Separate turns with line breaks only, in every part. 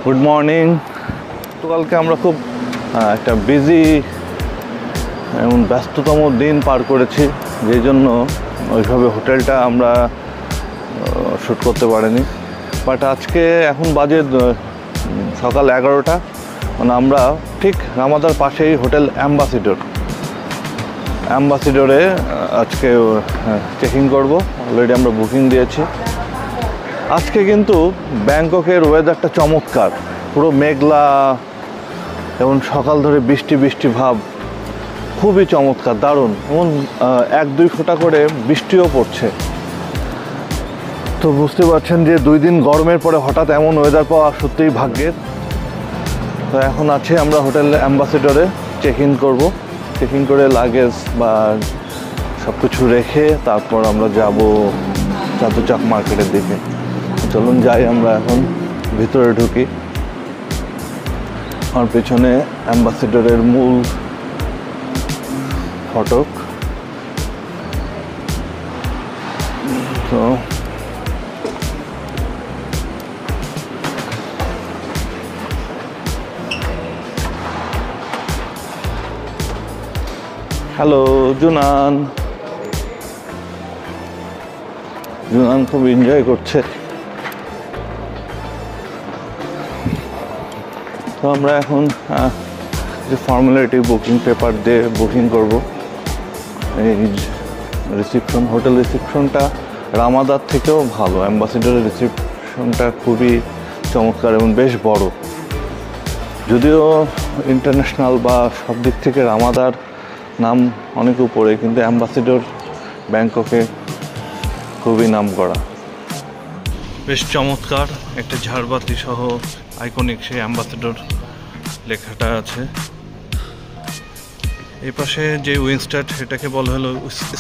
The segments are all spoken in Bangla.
Good morning. তো কালকে আমরা খুব একটা বিজি এবং ব্যস্ততম দিন পার করেছি, যেই জন্য ওইভাবে হোটেলটা আমরা শ্যুট করতে পারিনি। বাট আজকে এখন বাজে সকাল 11টা, মানে আমরা ঠিক রামাদার পাশেই হোটেল অ্যাম্বাসিডরে আজকে চেকিং করব। অলরেডি আমরা বুকিং দিয়েছি। আজকে কিন্তু ব্যাংককের ওয়েদারটা চমৎকার, পুরো মেঘলা এবং সকাল ধরে বৃষ্টি ভাব, খুবই চমৎকার, দারুণ। এবং 1-2 ফোঁটা করে বৃষ্টিও পড়ছে। তো বুঝতে পারছেন যে 2 দিন গরমের পরে হঠাৎ এমন ওয়েদার পাওয়া সত্যিই ভাগ্যের। তো এখন আছে আমরা হোটেল অ্যাম্বাসিডরে চেক ইন করবো। চেক ইন করে লাগেজ বা সব কিছু রেখে তারপর আমরা যাব চাতুচাক মার্কেটের দিকে। চলুন যাই, আমরা এখন ভিতরে ঢুকি। আমার পেছনে অ্যাম্বাসিডরের মূল ফটক। তো হ্যালো জুনান খুব এনজয় করছে। তো আমরা এখন যে ফর্মালিটি বুকিং পেপার দিয়ে বুকিং করব। এই রিসিপশন, হোটেল রিসিপশনটা রামাদার থেকেও ভালো। অ্যাম্বাসিডরের রিসিপশনটা খুবই চমৎকার এবং বেশ বড়। যদিও ইন্টারন্যাশনাল বা সব দিক থেকে রামাদার নাম অনেক উপরে, কিন্তু অ্যাম্বাসিডর ব্যাংককে খুবই নাম করা। বেশ চমৎকার একটা ঝাড়বাতি সহ আইকনিক সেই অ্যাম্বাসিডর লেখাটা আছে। এই পাশে যে উইংসটা, সেটাকে বলা হলো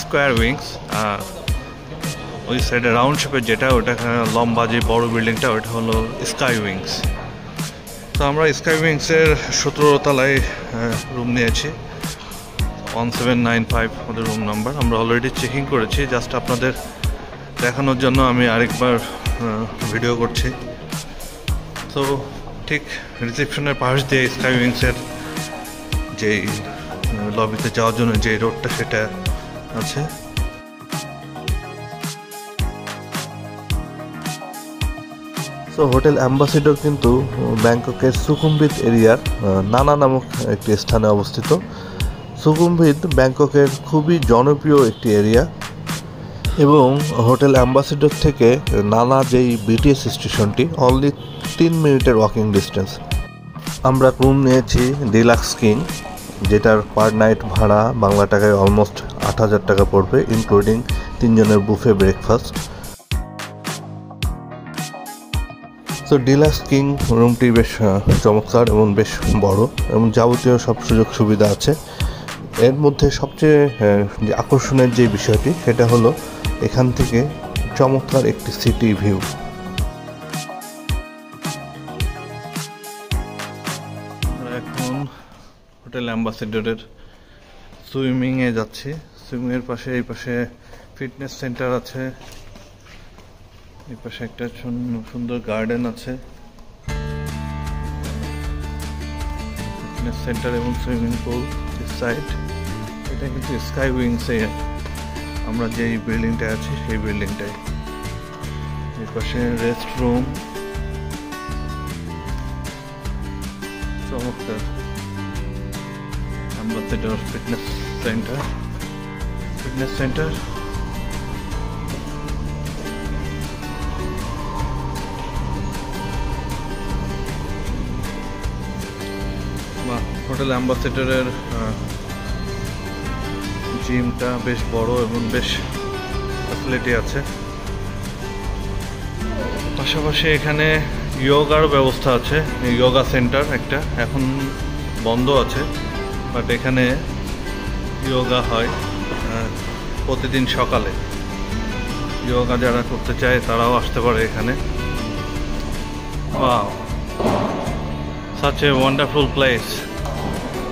স্কোয়ার উইংস। আর ওই সাইডে রাউন্ড শেপের যেটা, ওটা লম্বা যে বড় বিল্ডিংটা, ওটা হলো স্কাই উইংস। তো আমরা স্কাই উইংসের 17 তলায় রুম নিয়েছি। 1795 আমাদের রুম নাম্বার। আমরা অলরেডি চেকিং করেছি, জাস্ট আপনাদের দেখানোর জন্য আমি আরেকবার ভিডিও করছি। তো ঠিক রিসেপশনের পাশ দিয়ে স্কাই উইংসের যেই লবিতে যাওয়ার জন্য যে রোডটা, সেটা আছে। সো হোটেল অ্যাম্বাসিডর কিন্তু ব্যাংককের সুকুমভিত এরিয়ার নানা নামক একটি স্থানে অবস্থিত। সুকুমভিত ব্যাংককের খুবই জনপ্রিয় একটি এরিয়া এবং হোটেল অ্যাম্বাসিডর থেকে নানা যেই বিটিএস স্টেশনটি অনলি 3 মিনিটের ওয়াকিং ডিস্টেন্স। আমরা রুম নিয়েছি ডিলাক্স কিং, যেটার পার নাইট ভাড়া বাংলা টাকায় অলমোস্ট 8,000 টাকা পড়বে, ইনক্লুডিং 3 জনের বুফে ব্রেকফাস্ট। তো ডিলাক্স কিং রুমটি বেশ চমৎকার এবং বেশ বড় এবং যাবতীয় সব সুযোগ সুবিধা আছে। এর মধ্যে সবচেয়ে যে আকর্ষণের যে বিষয়টি, সেটা হলো এখান থেকে চমৎকার একটি সিটি ভিউ। আমরা এখন হোটেল অ্যাম্বাসিডরের সুইমিংয়ে যাচ্ছি। সুইমিংয়ের পাশে, এই পাশে ফিটনেস সেন্টার আছে, এই পাশে একটা সুন্দর গার্ডেন আছে। ফিটনেস সেন্টার এবং সুইমিং পুল সাইড। এটা কিন্তু স্কাই উইংসে আমরা যেই বিল্ডিংটা আছি, সেই বিল্ডিংটাই। এই পাশে রেস্ট রুম, চমৎকার। Ambassador fitness centre. হোটেল অ্যাম্বাসিডরের জিমটা বেশ বড় এবং বেশ ফ্যাসিলিটি আছে। পাশাপাশি এখানে যোগার ব্যবস্থা আছে। যোগা সেন্টার একটা এখন বন্ধ আছে, বাট এখানে যোগা হয় প্রতিদিন সকালে। যোগা যারা করতে চায় তারাও আসতে পারে এখানে। Wow, such a wonderful place.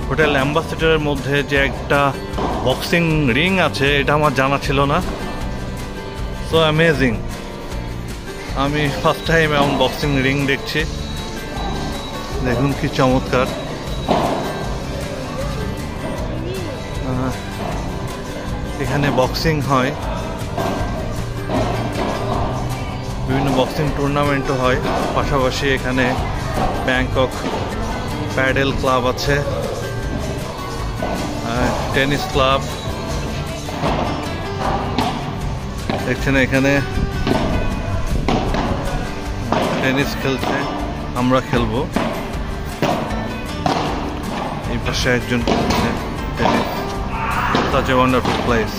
Hotel অ্যাম্বাসিডরের মধ্যে যে একটা বক্সিং রিং আছে, এটা আমার জানা ছিল না। So amazing. আমি ফার্স্ট টাইম এমন বক্সিং রিং দেখছি। দেখুন কি চমৎকার। এখানে বক্সিং হয়, বিভিন্ন বক্সিং টুর্নামেন্টও হয়। পাশাপাশি এখানে ব্যাংকক প্যাডেল ক্লাব আছে, টেনিস ক্লাব দেখছেন। এখানে টেনিস খেলছে, আমরা খেলবো। এই পাশে একজন খেলছে tennis. Such a wonderful place.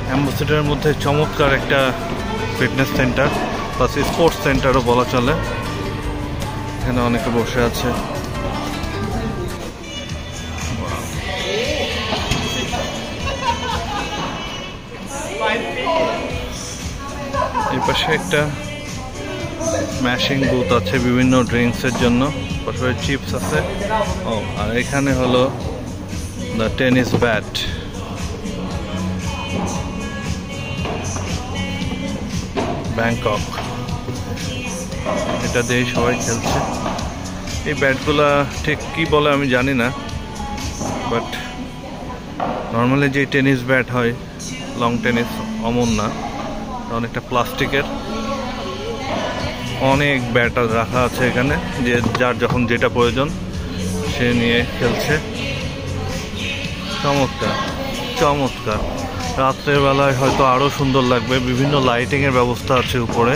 অ্যাম্বাসেডরের মধ্যে চমৎকার একটা ফিটনেস সেন্টার প্লাস স্পোর্টস সেন্টারও বলা চলে। এখানে অনেকে বসে আছে। এই পাশে একটা ম্যাশিং বুথ আছে বিভিন্ন ড্রিঙ্কসের জন্য, পাশাপাশি চিপস আছে। ও আর এখানে হলো দ্য টেনিস ব্যাট। ব্যাংকক, এটা দিয়ে সবাই খেলছে। এই ব্যাটগুলা ঠিক কি বলে আমি জানি না, বাট নর্মালি যে টেনিস ব্যাট হয় লং টেনিস অমন না, অনেকটা প্লাস্টিকের। অনেক ব্যাট রাখা আছে এখানে, যে যার যখন যেটা প্রয়োজন সে নিয়ে খেলছে। চমৎকার চমৎকার। রাত্রের বেলায় হয়তো আরো সুন্দর লাগবে, বিভিন্ন লাইটিং এর ব্যবস্থা আছে উপরে।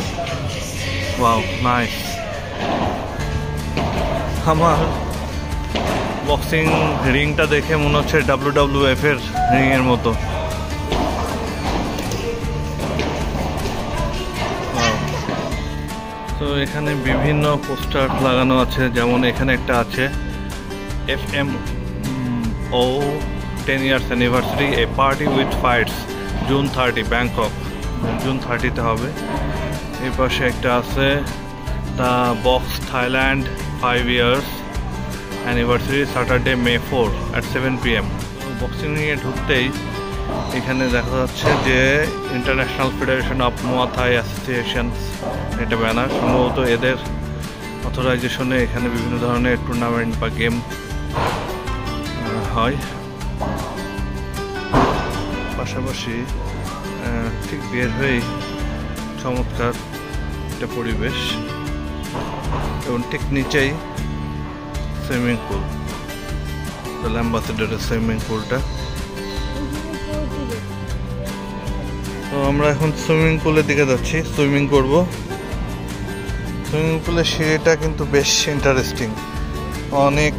Wow, nice. আমার বক্সিং রিংটা দেখে মনে হচ্ছে WWF এর রিং এর মতো। তো এখানে বিভিন্ন পোস্টার লাগানো আছে, যেমন এখানে একটা আছে FMO 10 years anniversary a party with fights June 30 Bangkok. June 30-তে হবে। এই পাশে একটা আছে the box Thailand 5 years anniversary Saturday May 4 at 7 PM। Boxing নিয়ে ঢুকতেই এখানে দেখা যাচ্ছে যে international federation of Muay Thai association, এটা ব্যানার। সম্ভবত এদের অথরাইজেশনে এখানে বিভিন্ন ধরনের টুর্নামেন্ট বা গেম হয়। পাশাপাশি ঠিক বের হয়েই চমৎকার একটা পরিবেশ, এবং ঠিক নিচেই সুইমিং পুল, অ্যাম্বাসেডরের সুইমিং পুলটা। তো আমরা এখন সুইমিং পুলের দিকে যাচ্ছি, সুইমিং করব। সুইমিং পুলের সিঁড়িটা কিন্তু বেশ ইন্টারেস্টিং, অনেক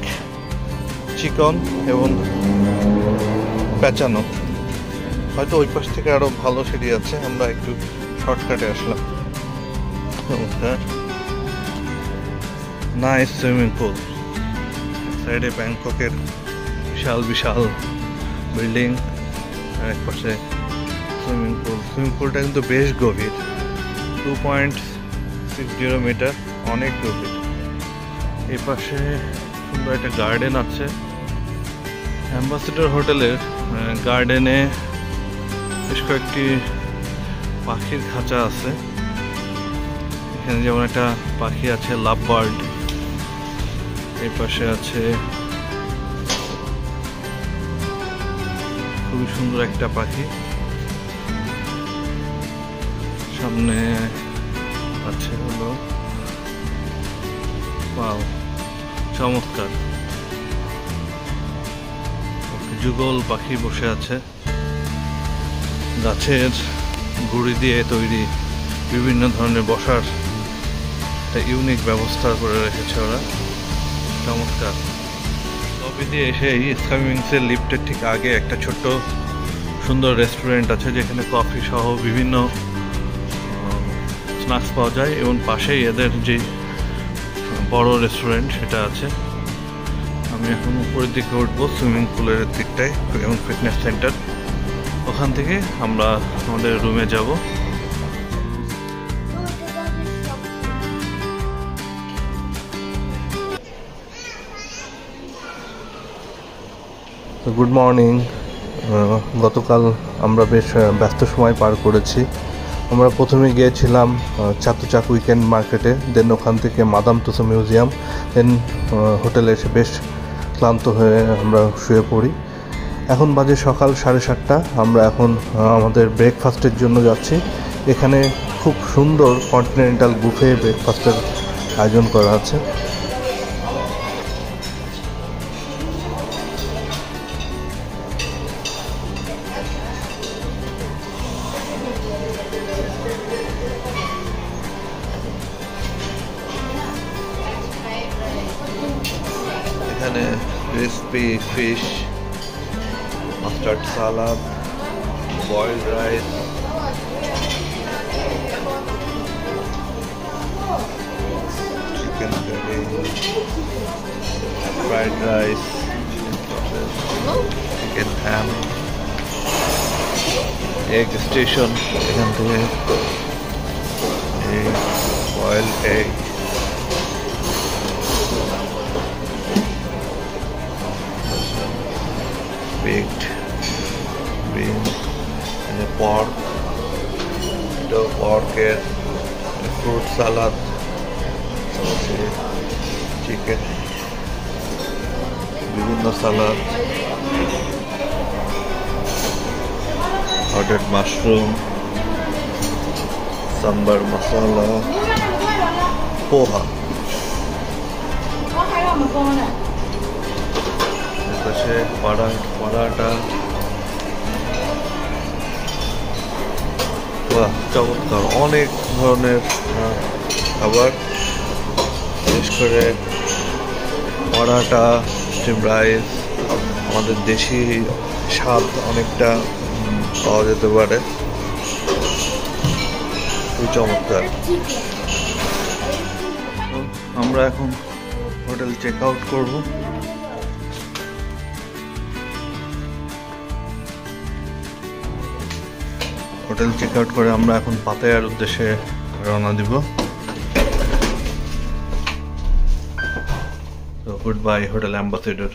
চিকন এবং পেঁচানো। হয়তো ওই পাশ থেকে আরো ভালো সিঁড়ি আছে, আমরা একটু শর্টকাটে আসলাম। Nice swimming pool. সাইডে ব্যাংককের বিশাল বিশাল বিল্ডিং, আর এক পাশে সুইমিং পুল। সুইমিং পুলটা কিন্তু বেশ গভীর, 2.60 মিটার, অনেক গভীর। এই পাশে সুন্দর একটা গার্ডেন আছে। অ্যাম্বাসেডর হোটেলের গার্ডেনে বেশ কয়েকটি পাখির খাঁচা আছে। এখানে যেমন একটা পাখি আছে লাভ বার্ড, এই পাশে আছে খুবই সুন্দর একটা পাখি, সামনে আছে হলো ওয়াও, চমৎকার। যুগল পাখি বসে আছে, গাছের গুঁড়ি দিয়ে তৈরি বিভিন্ন ধরনের বসার একটা ইউনিক ব্যবস্থা করে রেখেছে ওরা, চমৎকার। লবি দিয়ে এসে এই সুইমিংসের লিফটের ঠিক আগে একটা ছোট্ট সুন্দর রেস্টুরেন্ট আছে, যেখানে কফি সহ বিভিন্ন স্ন্যাক্স পাওয়া যায়, এবং পাশেই এদের যে বড় রেস্টুরেন্ট সেটা আছে। আমি এখন উপরের দিকে উঠবো, সুইমিং পুলের দিকটায় এবং ফিটনেস সেন্টার। ওখান থেকে আমরা আমাদের রুমে যাব। Good morning. গতকাল আমরা বেশ ব্যস্ত সময় পার করেছি। আমরা প্রথমে গিয়েছিলাম চাতুচাক উইকেন্ড মার্কেটে, দেন ওখান থেকে মাদাম তুসো মিউজিয়াম, দেন হোটেলে এসে বেশ ক্লান্ত হয়ে আমরা শুয়ে পড়ি। এখন বাজে সকাল 7:30। আমরা এখন আমাদের ব্রেকফাস্টের জন্য যাচ্ছি। এখানে খুব সুন্দর কন্টিনেন্টাল বুফে ব্রেকফাস্টের আয়োজন করা আছে। এখানে crispy fish, mustard salad, boiled rice, chicken curry, fried rice, chicken ham, egg station, এখান থেকে boiled egg, baked beans, and a pork, the pork, fruit salad, sausage, chicken, বিভিন্ন salad, powdered mushroom, sambar masala, poha. পাশে পরাটা, বাহ চমৎকার, অনেক ধরনের খাবার, বিশেষ করে পরাটা, স্টিম রাইস, আমাদের দেশি স্বাদ অনেকটা পাওয়া যেতে পারে, খুবই চমৎকার। আমরা এখন হোটেল চেক আউট করবো। হোটেল চেক আউট করে আমরা এখন পাতায়ার উদ্দেশ্যে রওনা দিব। তো গুড বাই হোটেল অ্যাম্বাসেডর।